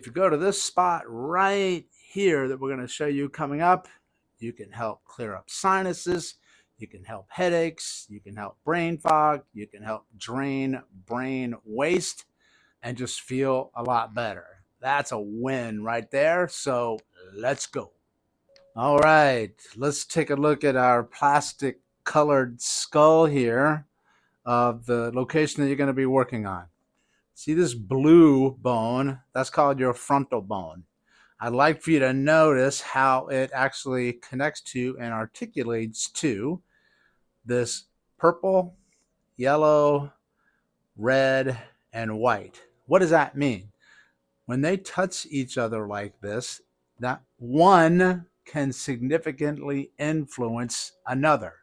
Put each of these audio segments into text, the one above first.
If you go to this spot right here that we're going to show you coming up, you can help clear up sinuses, you can help headaches, you can help brain fog, you can help drain brain waste, and just feel a lot better. That's a win right there. So let's go. All right, let's take a look at our plastic colored skull here of the location that you're going to be working on. See this blue bone? That's called your frontal bone. I'd like for you to notice how it actually connects to and articulates to this purple, yellow, red, and white. What does that mean? When they touch each other like this, that one can significantly influence another.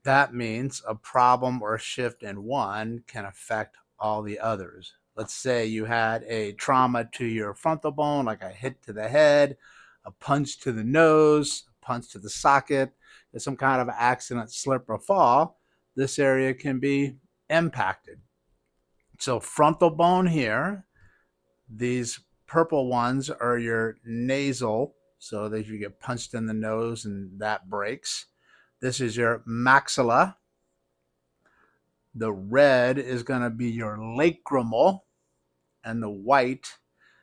That means a problem or a shift in one can affect all the others. Let's say you had a trauma to your frontal bone, like a hit to the head, a punch to the nose, a punch to the socket, some kind of accident, slip, or fall. This area can be impacted. So, frontal bone here, these purple ones are your nasal, so that you get punched in the nose and that breaks. This is your maxilla. The red is going to be your lacrimal, and the white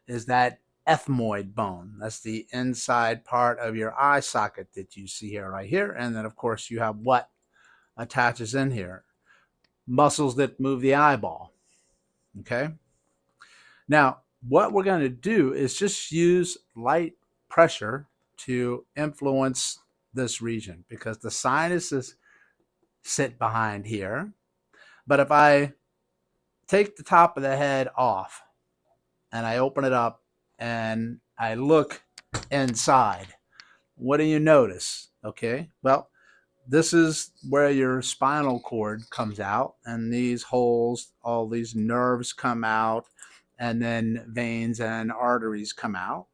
is that ethmoid bone. That's the inside part of your eye socket that you see here, right here. And then, of course, you have what attaches in here? Muscles that move the eyeball. Okay? Now, what we're going to do is just use light pressure to influence this region because the sinuses sit behind here. But if I take the top of the head off and I open it up and I look inside, what do you notice? Okay, well, this is where your spinal cord comes out, and these holes, all these nerves come out, and then veins and arteries come out.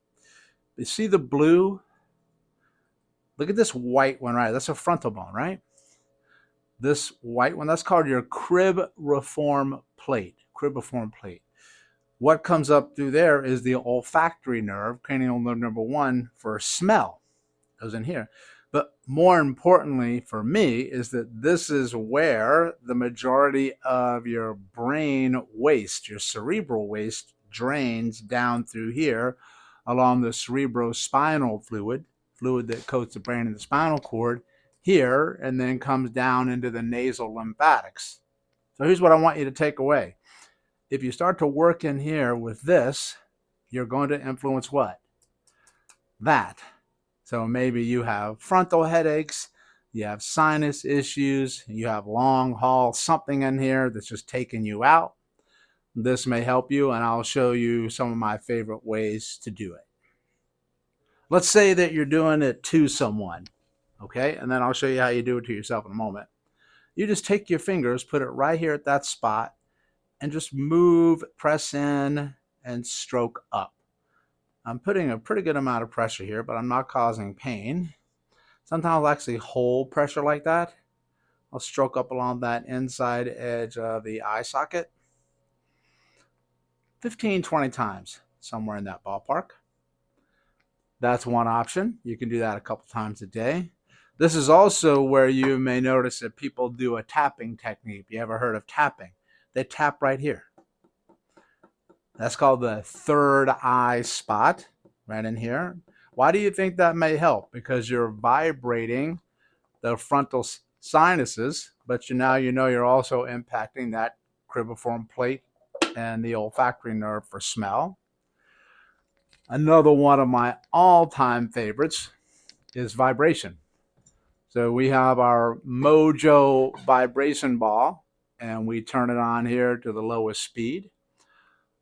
You see the blue? Look at this white one, right? That's a frontal bone, right? This white one, that's called your cribriform plate. Cribriform plate. What comes up through there is the olfactory nerve, cranial nerve number one, for smell. Goes in here. But more importantly for me is that this is where the majority of your brain waste, your cerebral waste, drains down through here along the cerebrospinal fluid that coats the brain and the spinal cord here, and then comes down into the nasal lymphatics. So here's what I want you to take away. If you start to work in here with this, you're going to influence what? That. So maybe you have frontal headaches, you have sinus issues, you have long haul something in here that's just taking you out. This may help you, and I'll show you some of my favorite ways to do it. Let's say that you're doing it to someone, okay? And then I'll show you how you do it to yourself in a moment. You just take your fingers, put it right here at that spot, and just move, press in, and stroke up. I'm putting a pretty good amount of pressure here, but I'm not causing pain. Sometimes I'll actually hold pressure like that. I'll stroke up along that inside edge of the eye socket 15, 20 times, somewhere in that ballpark. That's one option. You can do that a couple times a day. This is also where you may notice that people do a tapping technique. You ever heard of tapping? They tap right here. That's called the third eye spot, right in here. Why do you think that may help? Because you're vibrating the frontal sinuses, but now you know you're also impacting that cribriform plate and the olfactory nerve for smell. Another one of my all-time favorites is vibration. So we have our Mojo vibration ball, and we turn it on here to the lowest speed.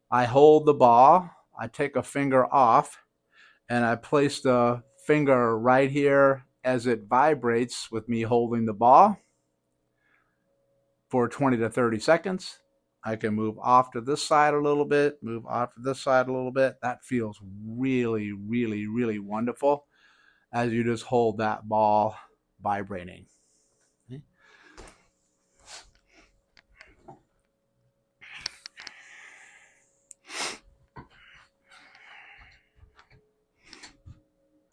I hold the ball, I take a finger off, and I place the finger right here as it vibrates with me holding the ball for 20 to 30 seconds. I can move off to this side a little bit, move off to this side a little bit. That feels really, really, really wonderful as you just hold that ball vibrating. Okay.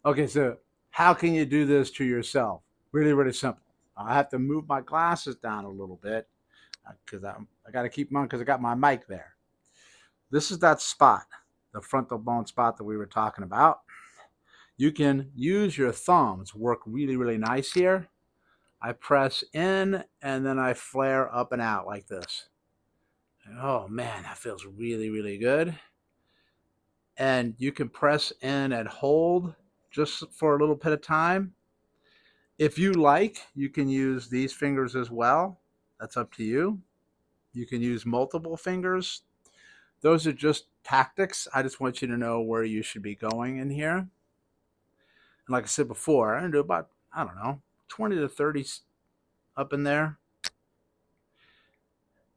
Okay, so how can you do this to yourself? Really, really simple. I have to move my glasses down a little bit because I got to keep them on because I got my mic there. This is that spot, the frontal bone spot that we were talking about. You can use your thumbs, work really, really nice here. I press in and then I flare up and out like this. Oh man, that feels really, really good. And you can press in and hold just for a little bit of time. If you like, you can use these fingers as well. That's up to you. You can use multiple fingers. Those are just tactics. I just want you to know where you should be going in here. And like I said before, I'm going to do about, I don't know, 20 to 30 up in there.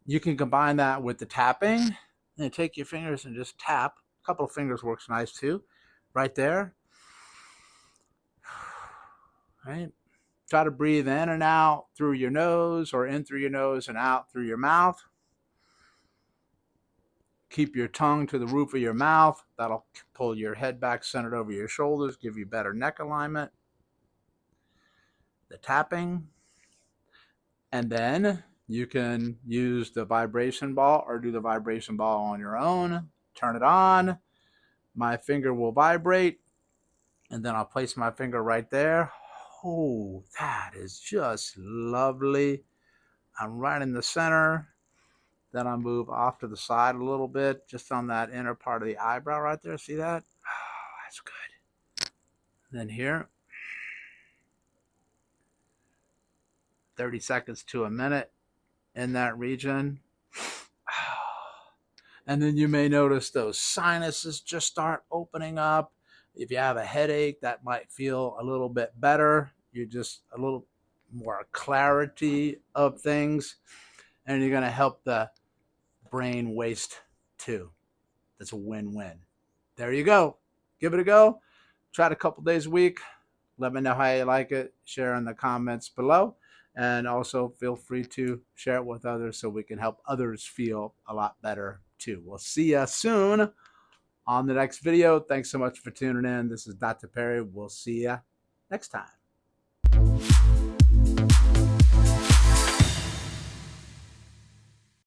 You can combine that with the tapping and take your fingers and just tap. A couple of fingers works nice too. Right there. Right? Try to breathe in and out through your nose or in through your nose and out through your mouth. Keep your tongue to the roof of your mouth. That'll pull your head back centered over your shoulders, give you better neck alignment. The tapping. And then you can use the vibration ball or do the vibration ball on your own. Turn it on. My finger will vibrate. And then I'll place my finger right there. Oh, that is just lovely. I'm right in the center. Then I'll move off to the side a little bit, just on that inner part of the eyebrow right there. See that? Oh, that's good. Then here, 30 seconds to a minute in that region. And then you may notice those sinuses just start opening up. If you have a headache, that might feel a little bit better. You're just a little more clarity of things. And you're going to help the brain waste too. That's a win-win. There you go. Give it a go. Try it a couple days a week. Let me know how you like it. Share in the comments below. And also feel free to share it with others so we can help others feel a lot better too. We'll see you soon on the next video. Thanks so much for tuning in. This is Dr. Perry. We'll see you next time.